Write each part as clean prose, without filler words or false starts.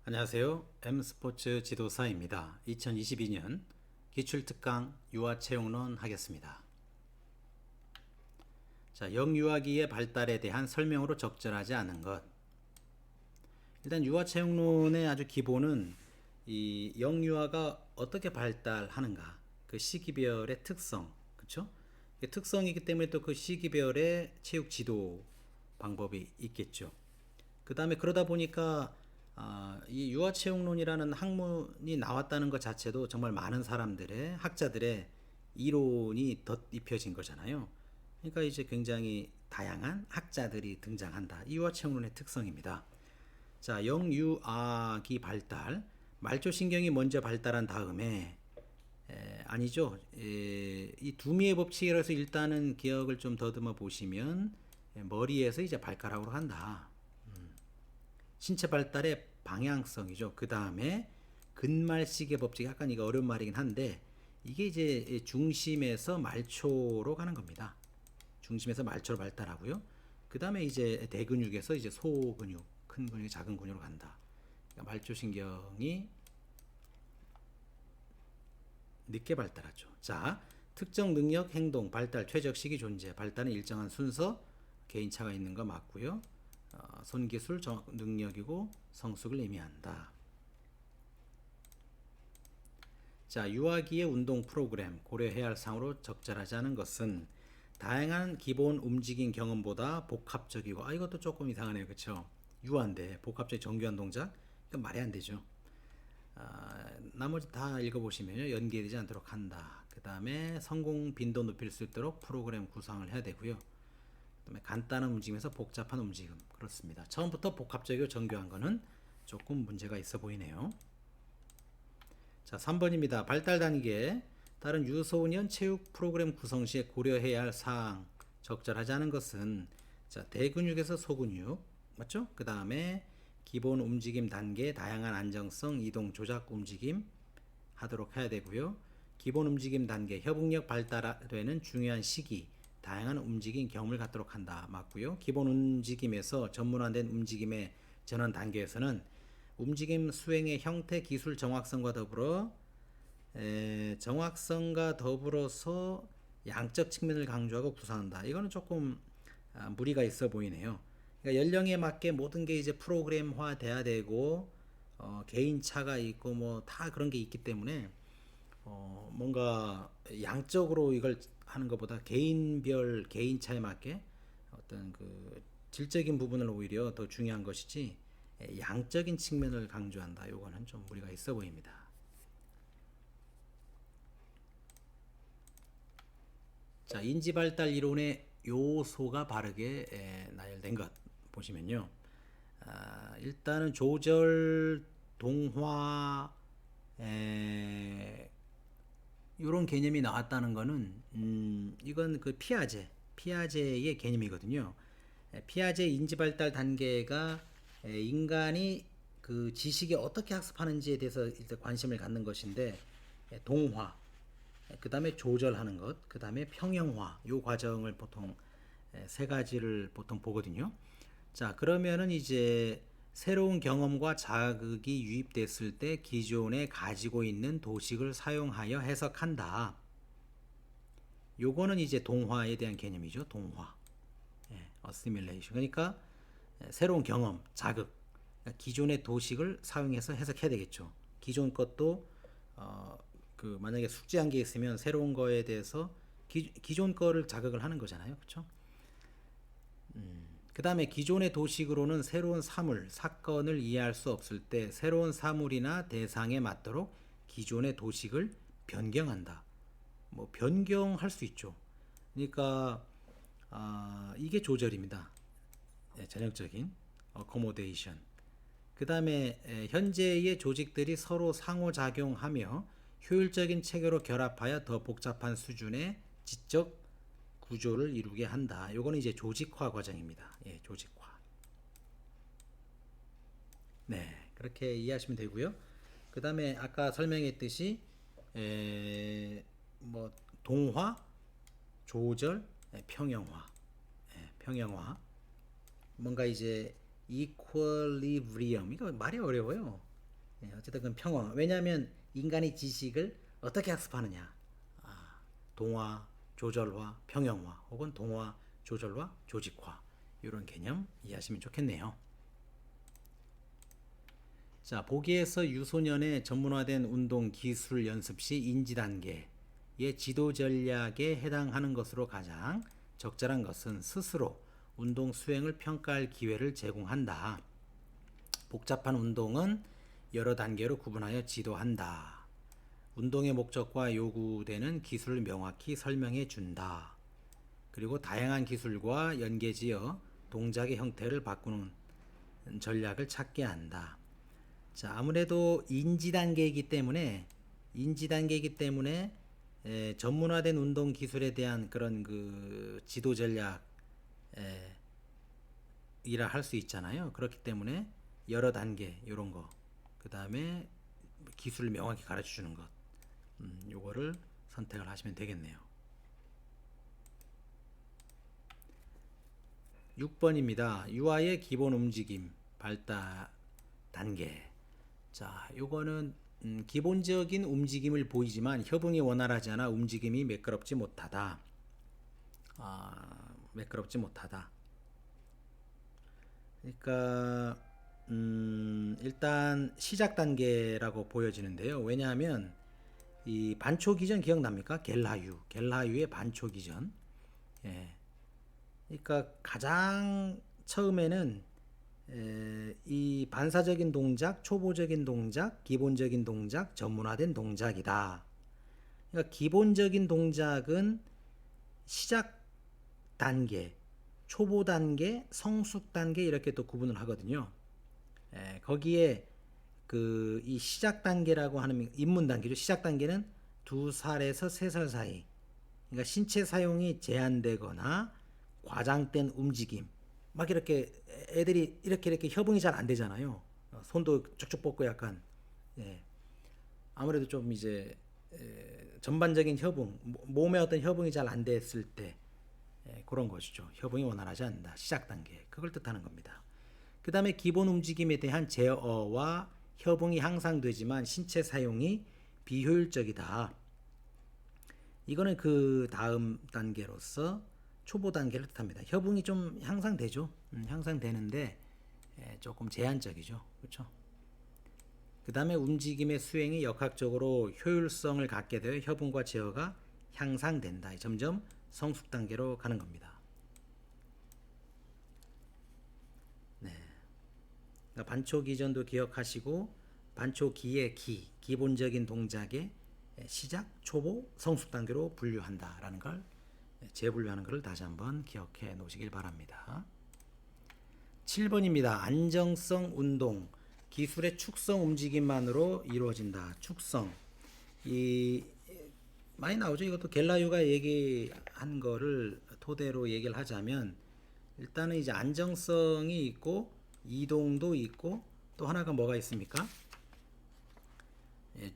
안녕하세요. M스포츠 지도사입니다. 2022년 기출특강 유아채용론 하겠습니다. 자, 영유아기의 발달에 대한 설명으로 적절하지 않은 것. 일단 유아채용론의 아주 기본은 이 영유아가 어떻게 발달하는가, 그 시기별의 특성, 그쵸? 특성이기 때문에 또 그 시기별의 체육 지도 방법이 있겠죠. 그 다음에 그러다 보니까 이 유아체육론이라는 학문이 나왔다는 것 자체도 정말 많은 사람들의 학자들의 이론이 덧입혀진 거잖아요. 그러니까 이제 굉장히 다양한 학자들이 등장한다. 이 유아체육론의 특성입니다. 자, 영유아기 발달, 말초신경이 먼저 발달한 다음에 아니죠. 이 두미의 법칙이라서 일단은 기억을 좀 더듬어 보시면 머리에서 이제 발가락으로 간다. 신체 발달의 방향성이죠. 그 다음에 근말시계 법칙, 약간 이거 어려운 말이긴 한데 이게 이제 중심에서 말초로 가는 겁니다. 중심에서 말초로 발달하고요. 그 다음에 이제 대근육에서 이제 소근육, 큰 근육이 작은 근육으로 간다. 그러니까 말초신경이 늦게 발달하죠. 자, 특정 능력, 행동, 발달, 최적 시기 존재, 발달은 일정한 순서, 개인차가 있는 거 맞고요. 손기술, 능력이고 성숙을 의미한다. 자, 유아기의 운동 프로그램 고려해야 할 사항으로 적절하지 않은 것은 다양한 기본 움직임 경험보다 복합적이고, 이것도 조금 이상하네요. 그쵸? 유아인데 복합적 정교한 동작? 이건 말이 안 되죠. 나머지 다 읽어보시면요. 연계되지 않도록 한다. 그 다음에 성공 빈도 높일 수 있도록 프로그램 구상을 해야 되고요. 그다음에 간단한 움직임에서 복잡한 움직임. 그렇습니다. 처음부터 복합적이고 정교한 거는 조금 문제가 있어 보이네요. 자, 3번입니다. 발달 단계. 다른 유소년 체육 프로그램 구성 시에 고려해야 할 사항. 적절하지 않은 것은 자, 대근육에서 소근육. 맞죠? 그 다음에 기본 움직임 단계, 다양한 안정성, 이동, 조작 움직임 하도록 해야 되고요. 기본 움직임 단계, 협응력 발달되는 중요한 시기, 다양한 움직임 경험을 갖도록 한다. 맞고요. 기본 움직임에서 전문화된 움직임의 전환 단계에서는 움직임 수행의 형태, 기술 정확성과 더불어 정확성과 더불어서 양적 측면을 강조하고 구사한다. 이거는 조금 무리가 있어 보이네요. 그러니까 연령에 맞게 모든 게 이제 프로그램화 돼야 되고 개인차가 있고 뭐 다 그런 게 있기 때문에 뭔가 양적으로 이걸 하는 것보다 개인별 개인차에 맞게 어떤 그 질적인 부분을 오히려 더 중요한 것이지 양적인 측면을 강조한다. 요거는 좀 무리가 있어 보입니다. 자, 인지발달 이론의 요소가 바르게 나열된 것 보시면요. 일단은 조절, 동화, 이런 개념이 나왔다는 거는 이건 그 피아제의 개념이거든요. 피아제 인지발달 단계가 인간이 그 지식에 어떻게 학습하는지에 대해서 일단 관심을 갖는 것인데 동화, 그 다음에 조절하는 것, 그 다음에 평형화, 요 과정을 보통 세 가지를 보통 보거든요. 자, 그러면은 이제 새로운 경험과 자극이 유입됐을 때 기존에 가지고 있는 도식을 사용하여 해석한다. 요거는 이제 동화에 대한 개념이죠. 동화. assimilation. 그러니까 새로운 경험, 자극. 그러니까 기존의 도식을 사용해서 해석해야 되겠죠. 기존 것도 그 만약에 숙지한 게 있으면 새로운 거에 대해서 기존 거를 자극을 하는 거잖아요. 그렇죠? 그 다음에 기존의 도식으로는 새로운 사물, 사건을 이해할 수 없을 때 새로운 사물이나 대상에 맞도록 기존의 도식을 변경한다. 뭐 변경할 수 있죠. 그러니까 이게 조절입니다. 전형적인 accommodation. 그 다음에 현재의 조직들이 서로 상호작용하며 효율적인 체계로 결합하여 더 복잡한 수준의 지적 구조를 이루게 한다. 요거는 이제 조직화 과정입니다. 조직화. 네, 그렇게 이해하시면 되고요. 그 다음에 아까 설명했듯이 뭐 동화, 조절, 평형화, 평형화. 뭔가 이제 equilibrium, 이거 말이 어려워요. 어쨌든 그건 평화. 왜냐하면 인간이 지식을 어떻게 학습하느냐. 동화, 조절화, 평형화 혹은 동화, 조절화, 조직화 이런 개념 이해하시면 좋겠네요. 자, 보기에서 유소년의 전문화된 운동 기술 연습 시 인지 단계의 지도 전략에 해당하는 것으로 가장 적절한 것은 스스로 운동 수행을 평가할 기회를 제공한다. 복잡한 운동은 여러 단계로 구분하여 지도한다. 운동의 목적과 요구되는 기술을 명확히 설명해 준다. 그리고 다양한 기술과 연계지어 동작의 형태를 바꾸는 전략을 찾게 한다. 자, 아무래도 인지 단계이기 때문에 전문화된 운동 기술에 대한 그런 그 지도 전략 이라 할 수 있잖아요. 그렇기 때문에 여러 단계 이런 거, 그 다음에 기술을 명확히 가르쳐 주는 것, 요거를 선택을 하시면 되겠네요. 6번입니다. 유아의 기본 움직임 발달 단계. 자, 요거는 기본적인 움직임을 보이지만 협응이 원활하지 않아 움직임이 매끄럽지 못하다. 매끄럽지 못하다. 그러니까 일단 시작 단계라고 보여지는데요. 왜냐하면 이 반초 기전 기억납니까? 겔라유의 반초 기전. 예. 그러니까 가장 처음에는 이 반사적인 동작, 초보적인 동작, 기본적인 동작, 전문화된 동작이다. 그러니까 기본적인 동작은 시작 단계, 초보 단계, 성숙 단계 이렇게 또 구분을 하거든요. 거기에 그 이 시작 단계라고 하는 입문 단계죠. 시작 단계는 2살에서 3살 사이. 그러니까 신체 사용이 제한되거나 과장된 움직임. 막 이렇게 애들이 이렇게 협응이 잘 안 되잖아요. 손도 쭉쭉 뻗고 약간 아무래도 좀 이제 전반적인 협응, 몸의 어떤 협응이 잘 안 됐을 때 그런 것이죠. 협응이 원활하지 않는다. 시작 단계. 그걸 뜻하는 겁니다. 그 다음에 기본 움직임에 대한 제어와 협응이 향상되지만 신체 사용이 비효율적이다. 이거는 그 다음 단계로서 초보 단계를 뜻합니다. 협응이 좀 향상되죠. 향상되는데 조금 제한적이죠. 그렇죠? 그 다음에 움직임의 수행이 역학적으로 효율성을 갖게 되어 협응과 제어가 향상된다. 점점 성숙 단계로 가는 겁니다. 그러니까 반초 기전도 기억하시고 반초기의 기본적인 동작의 시작, 초보, 성숙 단계로 분류한다라는 걸 재분류하는 것을 다시 한번 기억해 놓으시길 바랍니다. 7번입니다. 안정성 운동 기술의 축성 움직임만으로 이루어진다. 축성 이 많이 나오죠. 이것도 겔라유가 얘기한 거를 토대로 얘기를 하자면 일단은 이제 안정성이 있고 이동도 있고 또 하나가 뭐가 있습니까?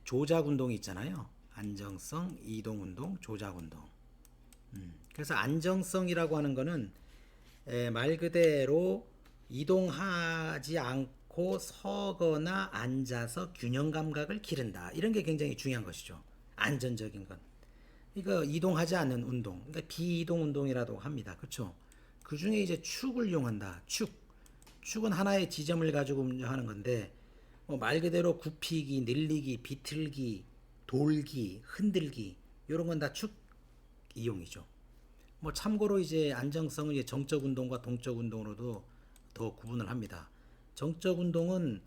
조작 운동이 있잖아요. 안정성, 이동 운동, 조작 운동. 그래서 안정성이라고 하는 거는 말 그대로 이동하지 않고 서거나 앉아서 균형 감각을 기른다. 이런 게 굉장히 중요한 것이죠. 안전적인 건. 그러니까 이동하지 않는 운동, 그러니까 비이동 운동이라고 합니다. 그렇죠? 그 중에 이제 축을 이용한다. 축은 하나의 지점을 가지고 운영하는 건데 말 그대로 굽히기, 늘리기, 비틀기, 돌기, 흔들기 이런 건 다 축 이용이죠. 참고로 이제 안정성은 이제 정적 운동과 동적 운동으로도 더 구분을 합니다. 정적 운동은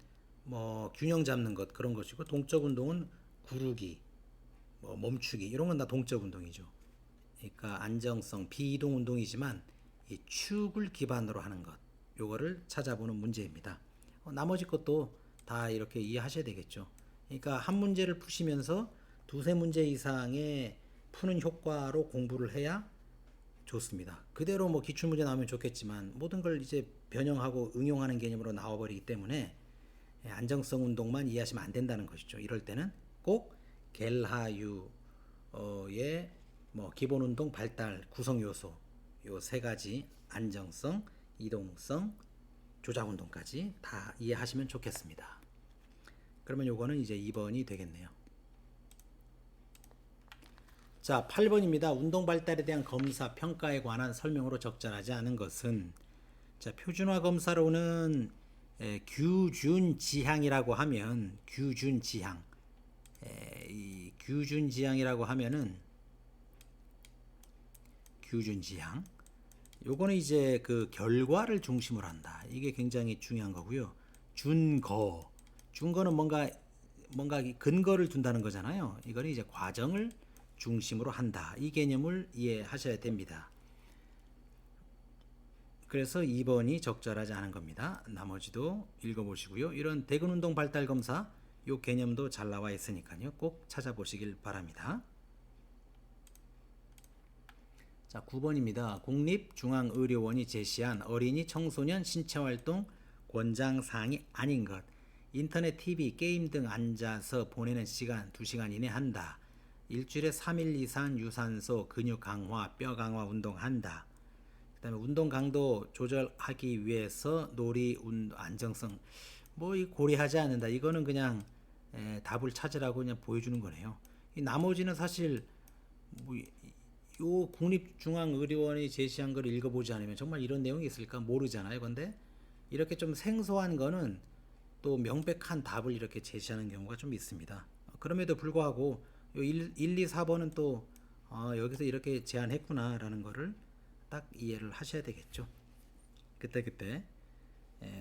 균형 잡는 것 그런 것이고 동적 운동은 구르기, 멈추기 이런 건 다 동적 운동이죠. 그러니까 안정성 비이동 운동이지만 이 축을 기반으로 하는 것 요거를 찾아보는 문제입니다. 나머지 것도 다 이렇게 이해하셔야 되겠죠. 그러니까 한 문제를 푸시면서 두세 문제 이상의 푸는 효과로 공부를 해야 좋습니다. 그대로 기출문제 나오면 좋겠지만 모든 걸 이제 변형하고 응용하는 개념으로 나와버리기 때문에 안정성 운동만 이해하시면 안 된다는 것이죠. 이럴 때는 꼭 겔하유의 기본 운동 발달 구성 요소 요 세 가지 안정성, 이동성, 조작 운동까지 다 이해하시면 좋겠습니다. 그러면 요거는 이제 2번이 되겠네요. 자, 8번입니다. 운동 발달에 대한 검사, 평가에 관한 설명으로 적절하지 않은 것은, 자, 표준화 검사로는 규준지향이라고 하면, 이 규준지향이라고 하면은, 규준지향, 요거는 이제 그 결과를 중심으로 한다. 이게 굉장히 중요한 거고요. 준거는 뭔가 근거를 둔다는 거잖아요. 이거는 이제 과정을 중심으로 한다. 이 개념을 이해하셔야 됩니다. 그래서 2번이 적절하지 않은 겁니다. 나머지도 읽어보시고요. 이런 대근운동 발달 검사 이 개념도 잘 나와 있으니까요. 꼭 찾아보시길 바랍니다. 자, 9번입니다. 국립중앙의료원이 제시한 어린이 청소년 신체활동 권장사항이 아닌 것. 인터넷, TV, 게임 등 앉아서 보내는 시간 2시간 이내 한다. 일주일에 3일 이상 유산소, 근육 강화, 뼈 강화 운동한다. 그 다음에 운동 강도 조절하기 위해서 놀이, 안정성 이 고려하지 않는다. 이거는 그냥 답을 찾으라고 그냥 보여주는 거네요. 이 나머지는 사실 요 국립중앙의료원이 제시한 걸 읽어보지 않으면 정말 이런 내용이 있을까 모르잖아요. 근데 이렇게 좀 생소한 거는 또 명백한 답을 이렇게 제시하는 경우가 좀 있습니다. 그럼에도 불구하고 요 1, 2, 4번은 또 여기서 이렇게 제안했구나라는 거를 딱 이해를 하셔야 되겠죠. 그때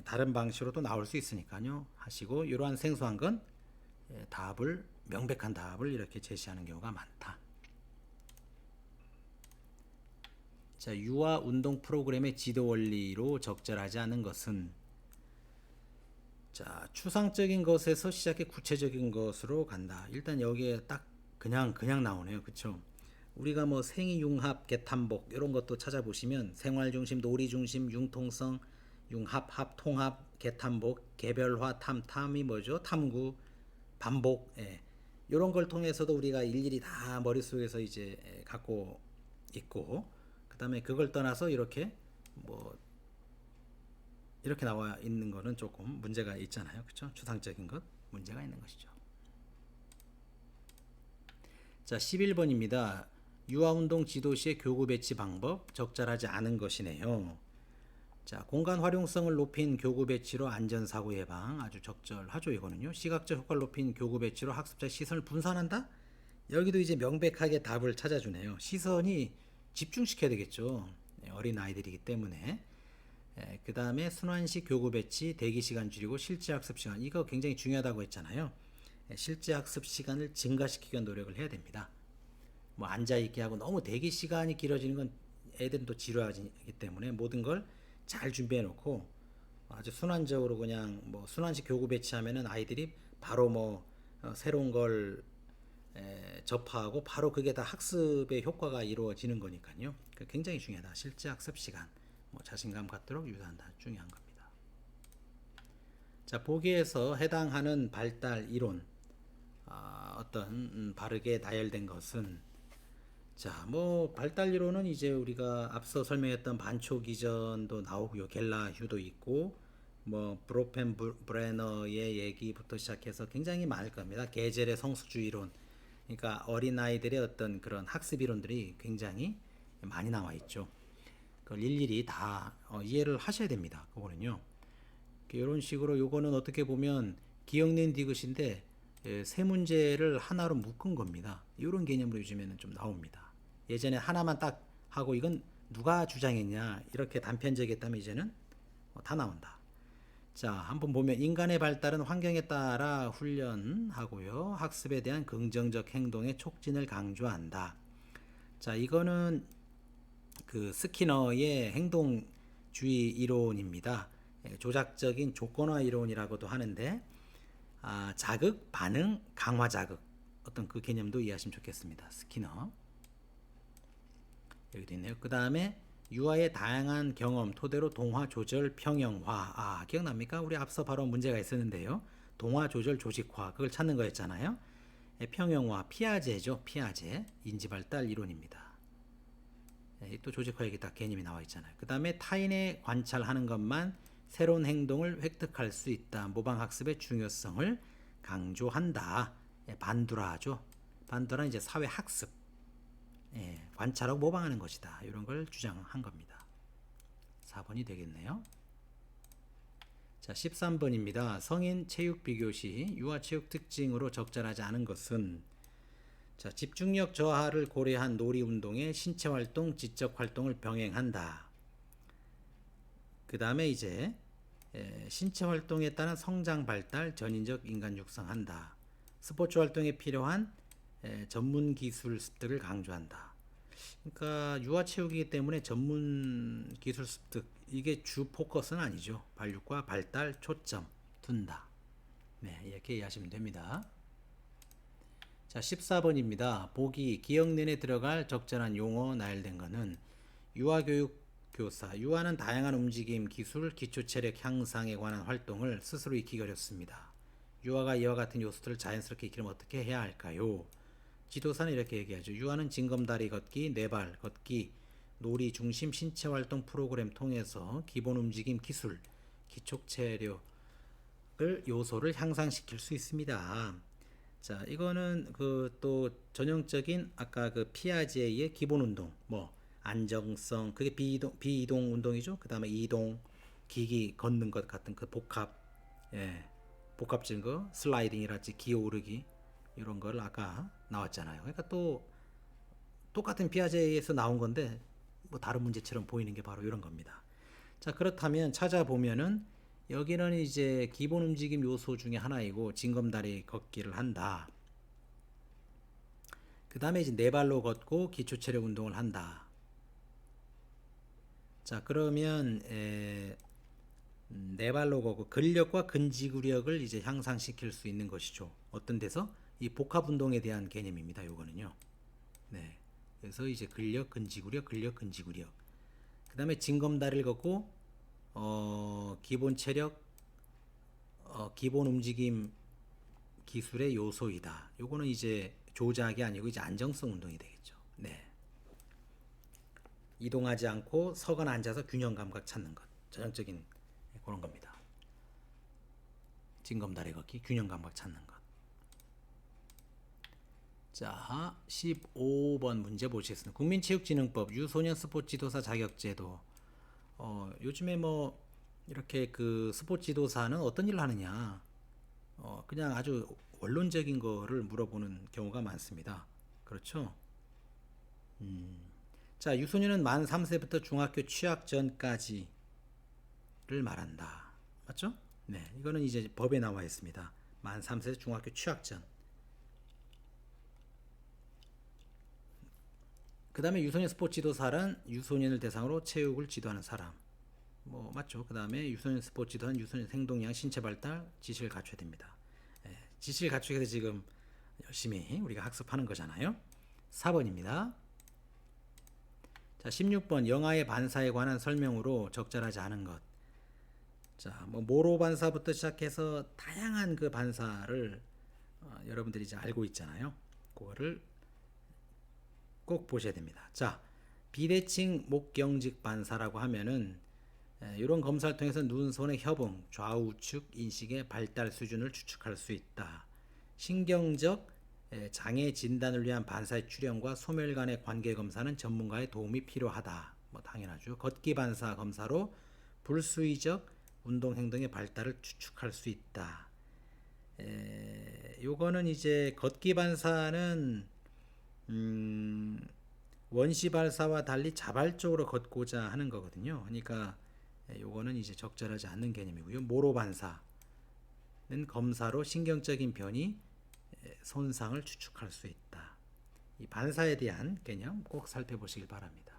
다른 방식으로도 나올 수 있으니까요. 하시고 이러한 생소한 건 명백한 답을 이렇게 제시하는 경우가 많다. 자, 유아 운동 프로그램의 지도 원리로 적절하지 않은 것은, 자, 추상적인 것에서 시작해 구체적인 것으로 간다. 일단 여기에 딱 그냥 나오네요. 그쵸? 우리가 뭐 생이융합, 개탐복 이런 것도 찾아보시면 생활중심, 놀이중심, 융통성, 융합, 합통합, 개탐복, 개별화, 탐이 뭐죠? 탐구, 반복, 이런 걸 통해서도 우리가 일일이 다 머릿속에서 이제 갖고 있고, 그 다음에 그걸 떠나서 이렇게 이렇게 나와 있는 거는 조금 문제가 있잖아요. 그렇죠? 추상적인 것 문제가 있는 것이죠. 자, 11번입니다. 유아운동 지도 시의 교구 배치 방법 적절하지 않은 것이네요. 자, 공간 활용성을 높인 교구 배치로 안전사고 예방 아주 적절하죠. 이거는요. 시각적 효과를 높인 교구 배치로 학습자의 시선을 분산한다? 여기도 이제 명백하게 답을 찾아주네요. 시선이 집중시켜야 되겠죠. 어린 아이들이기 때문에. 그 다음에 순환식 교구 배치, 대기 시간 줄이고 실제 학습 시간, 이거 굉장히 중요하다고 했잖아요. 실제 학습 시간을 증가시키기 위한 노력을 해야 됩니다. 앉아있게 하고 너무 대기 시간이 길어지는 건 애들은 또 지루하기 때문에 모든 걸 잘 준비해 놓고 아주 순환적으로 그냥 순환식 교구 배치하면은 아이들이 바로 새로운 걸 접하고 바로 그게 다 학습의 효과가 이루어지는 거니까요. 굉장히 중요하다. 실제 학습 시간 자신감 갖도록 유도한다. 중요한 겁니다. 자, 보기에서 해당하는 발달 이론 어떤 바르게 나열된 것은, 자, 발달 이론은 이제 우리가 앞서 설명했던 반초 기전도 나오고요. 겔라휴도 있고 브로펜 브레너의 얘기부터 시작해서 굉장히 많을 겁니다. 게젤의 성숙주의 이론, 그러니까 어린아이들의 어떤 그런 학습 이론들이 굉장히 많이 나와 있죠. 그걸 일일이 다 이해를 하셔야 됩니다. 그거는요. 이런 식으로 요거는 어떻게 보면 기억낸 디귿인데 세 문제를 하나로 묶은 겁니다. 이런 개념으로 요즘에는 좀 나옵니다. 예전에 하나만 딱 하고 이건 누가 주장했냐 이렇게 단편적이었다면 이제는 다 나온다. 자, 한번 보면 인간의 발달은 환경에 따라 훈련하고요. 학습에 대한 긍정적 행동의 촉진을 강조한다. 자, 이거는 그 스키너의 행동주의 이론입니다. 조작적인 조건화 이론이라고도 하는데 자극, 반응, 강화 자극 어떤 그 개념도 이해하시면 좋겠습니다. 스키너 여기도 있네요. 그 다음에 유아의 다양한 경험 토대로 동화 조절 평형화. 기억납니까? 우리 앞서 바로 문제가 있었는데요. 동화 조절 조직화 그걸 찾는 거였잖아요. 평형화 피아제죠. 피아제 인지발달 이론입니다. 또 조직화 얘기 딱 개념이 나와 있잖아요. 그 다음에 타인의 관찰하는 것만 새로운 행동을 획득할 수 있다. 모방학습의 중요성을 강조한다. 반두라죠. 반두라는 이제 사회 학습, 관찰하고 모방하는 것이다. 이런 걸 주장한 겁니다. 4번이 되겠네요. 자, 13번입니다. 성인 체육 비교 시 유아체육 특징으로 적절하지 않은 것은, 자, 집중력 저하를 고려한 놀이 운동에 신체 활동, 지적 활동을 병행한다. 그 다음에 이제 신체 활동에 따른 성장 발달, 전인적 인간 육성한다. 스포츠 활동에 필요한 전문 기술 습득을 강조한다. 그러니까 유아체육이기 때문에 전문 기술 습득, 이게 주 포커스는 아니죠. 발육과 발달 초점 둔다. 네, 이렇게 이해하시면 됩니다. 자, 14번입니다. 보기 기억 내내 들어갈 적절한 용어 나열된 것은, 유아교육 교사, 유아는 다양한 움직임, 기술, 기초 체력 향상에 관한 활동을 스스로 익히기 어렵습니다. 유아가 이와 같은 요소들을 자연스럽게 익히려면 어떻게 해야 할까요? 지도사는 이렇게 얘기하죠. 유아는 징검다리 걷기, 네발 걷기, 놀이 중심 신체 활동 프로그램 통해서 기본 움직임, 기술, 기초 체력을 요소를 향상시킬 수 있습니다. 자, 이거는 그 또 전형적인 아까 그 피아제의 기본 운동, 뭐 안정성, 그게 비이동 운동이죠. 그 다음에 이동, 기기 걷는 것 같은 그 복합, 복합 증거, 슬라이딩이랄지 기어오르기, 이런 걸 아까 나왔잖아요. 그러니까 또 똑같은 피아제에서 나온 건데 뭐 다른 문제처럼 보이는 게 바로 이런 겁니다. 자, 그렇다면 찾아보면은 여기는 이제 기본 움직임 요소 중에 하나이고 징검다리 걷기를 한다. 그 다음에 이제 네 발로 걷고 기초 체력 운동을 한다. 자, 그러면 네 발로 걷고 근력과 근지구력을 이제 향상시킬 수 있는 것이죠. 어떤 데서? 이 복합 운동에 대한 개념입니다. 요거는요. 네. 그래서 이제 근력, 근지구력, 근력, 근지구력. 그 다음에 징검다리를 걷고 기본 체력, 기본 움직임 기술의 요소이다. 요거는 이제 조작이 아니고 이제 안정성 운동이 되겠죠. 네. 이동하지 않고 서거나 앉아서 균형 감각 찾는 것. 전형적인 그런 겁니다. 징검다리 걷기, 균형 감각 찾는 것. 자, 15번 문제 보시겠습니다. 국민체육진흥법 유소년 스포츠 지도사 자격제도. 요즘에 뭐 이렇게 그 스포츠 지도사는 어떤 일을 하느냐, 그냥 아주 원론적인 거를 물어보는 경우가 많습니다. 그렇죠? 자, 유소년은 만 3세부터 중학교 취학 전까지를 말한다. 맞죠? 네, 이거는 이제 법에 나와 있습니다. 만 3세 중학교 취학 전. 그 다음에 유소년 스포츠 지도사란 유소년을 대상으로 체육을 지도하는 사람. 뭐 맞죠? 그 다음에 유소년 스포츠 지도는 유소년 행동량, 신체 발달, 지식을 갖춰야 됩니다. 지식을 갖추기 위해서 지금 열심히 우리가 학습하는 거잖아요. 4번입니다. 자, 16번 영아의 반사에 관한 설명으로 적절하지 않은 것. 자, 뭐 모로 반사부터 시작해서 다양한 그 반사를 여러분들이 이제 알고 있잖아요. 그거를 꼭 보셔야 됩니다. 자, 비대칭 목경직 반사라고 하면은 이런 검사를 통해서 눈, 손의 협응, 좌우측 인식의 발달 수준을 추측할 수 있다. 신경적 장애 진단을 위한 반사의 출현과 소멸 간의 관계 검사는 전문가의 도움이 필요하다. 뭐 당연하죠. 걷기 반사 검사로 불수의적 운동 행동의 발달을 추측할 수 있다. 요거는 이제 걷기 반사는 원시 발사와 달리 자발적으로 걷고자 하는 거거든요. 그러니까 요거는 이제 적절하지 않는 개념이고요. 모로 반사는 검사로 신경적인 변이, 손상을 추측할 수 있다. 이 반사에 대한 개념 꼭 살펴보시길 바랍니다.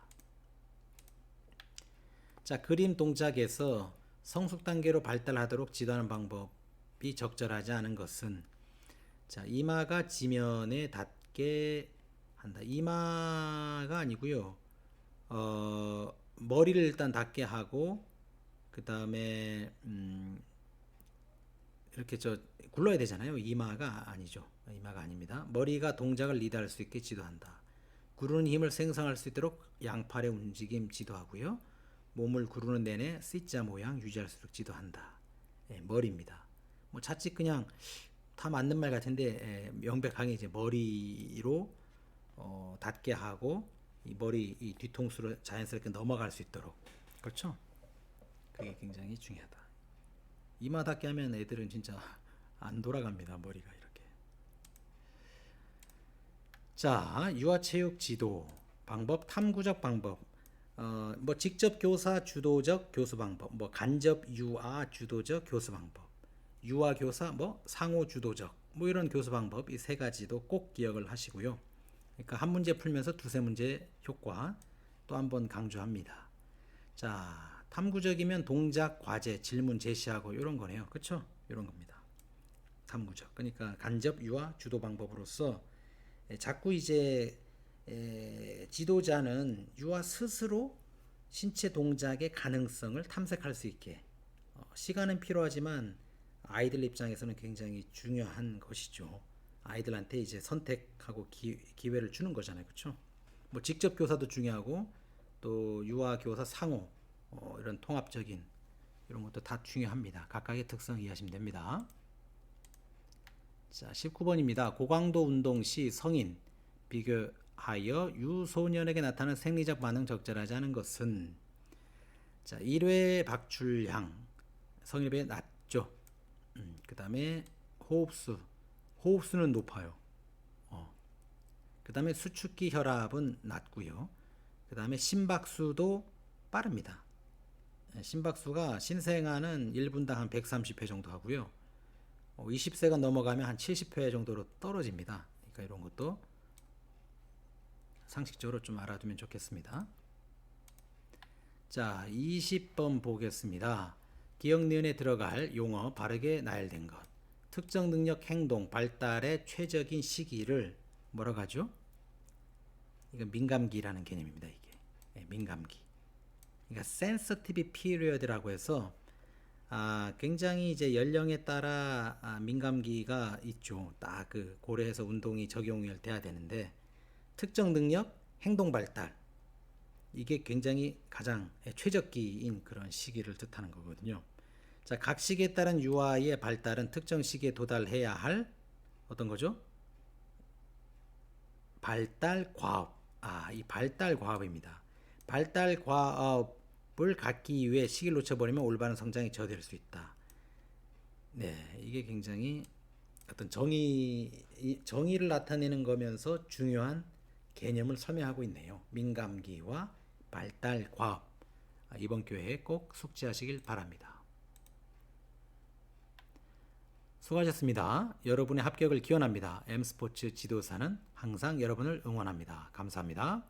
자, 그림 동작에서 성숙 단계로 발달하도록 지도하는 방법이 적절하지 않은 것은, 자, 이마가 지면에 닿게 한다. 이마가 아니고요. 머리를 일단 닿게 하고 그 다음에 이렇게 굴러야 되잖아요. 이마가 아니죠. 이마가 아닙니다. 머리가 동작을 리드할 수 있게 지도한다. 구르는 힘을 생성할 수 있도록 양팔의 움직임 지도하고요. 몸을 구르는 내내 C자 모양 유지할 수 있도록 지도한다. 머리입니다. 뭐 자칫 그냥 다 맞는 말 같은데 명백하게 이제 머리로 닿게 하고 이 머리 이 뒤통수를 자연스럽게 넘어갈 수 있도록 그렇죠? 그게 굉장히 중요하다. 이마 닿게 하면 애들은 진짜 안 돌아갑니다. 머리가 이렇게. 자, 유아체육 지도 방법, 탐구적 방법. 뭐 직접 교사 주도적 교수 방법, 뭐 간접 유아 주도적 교수 방법, 유아 교사 뭐 상호 주도적 뭐 이런 교수 방법 이 세 가지도 꼭 기억을 하시고요. 그러니까 한 문제 풀면서 두세 문제 효과 또 한번 강조합니다. 자, 탐구적이면 동작, 과제, 질문 제시하고 이런 거네요. 그렇죠? 이런 겁니다. 탐구적. 그러니까 간접 유아 주도 방법으로서 자꾸 이제 지도자는 유아 스스로 신체 동작의 가능성을 탐색할 수 있게 시간은 필요하지만 아이들 입장에서는 굉장히 중요한 것이죠. 아이들한테 이제 선택하고 기회를 주는 거잖아요. 그렇죠? 뭐 직접 교사도 중요하고 또 유아 교사 상호 이런 통합적인 이런 것도 다 중요합니다. 각각의 특성 이해하시면 됩니다. 자, 19번입니다. 고강도 운동 시 성인 비교하여 유소년에게 나타나는 생리적 반응 적절하지 않은 것은 자, 1회 박출량 성인에 비해 낮죠. 그 다음에 호흡수는 높아요. 그 다음에 수축기 혈압은 낮고요. 그 다음에 심박수도 빠릅니다. 심박수가 신생아는 1분당 한 130회 정도 하고요. 20세가 넘어가면 한 70회 정도로 떨어집니다. 그러니까 이런 것도 상식적으로 좀 알아두면 좋겠습니다. 자, 20번 보겠습니다. 기억 니은에 들어갈 용어 바르게 나열된 것. 특정 능력 행동 발달의 최적인 시기를 뭐라고 하죠? 이건 민감기라는 개념입니다. 이게 민감기. 그러니까 sensitive period라고 해서 굉장히 이제 연령에 따라 민감기가 있죠. 딱 그 고려해서 운동이 적용돼야 되는데 특정 능력, 행동 발달 이게 굉장히 가장 최적기인 그런 시기를 뜻하는 거거든요. 자, 각 시기에 따른 유아의 발달은 특정 시기에 도달해야 할 어떤 거죠? 발달 과업. 이 발달 과업입니다. 발달 과업을 갖기 위해 시기를 놓쳐버리면 올바른 성장이 저해될 수 있다. 네, 이게 굉장히 어떤 정의를 나타내는 거면서 중요한 개념을 설명하고 있네요. 민감기와 발달 과업. 이번 기회에 꼭 숙지하시길 바랍니다. 수고하셨습니다. 여러분의 합격을 기원합니다. M스포츠 지도사는 항상 여러분을 응원합니다. 감사합니다.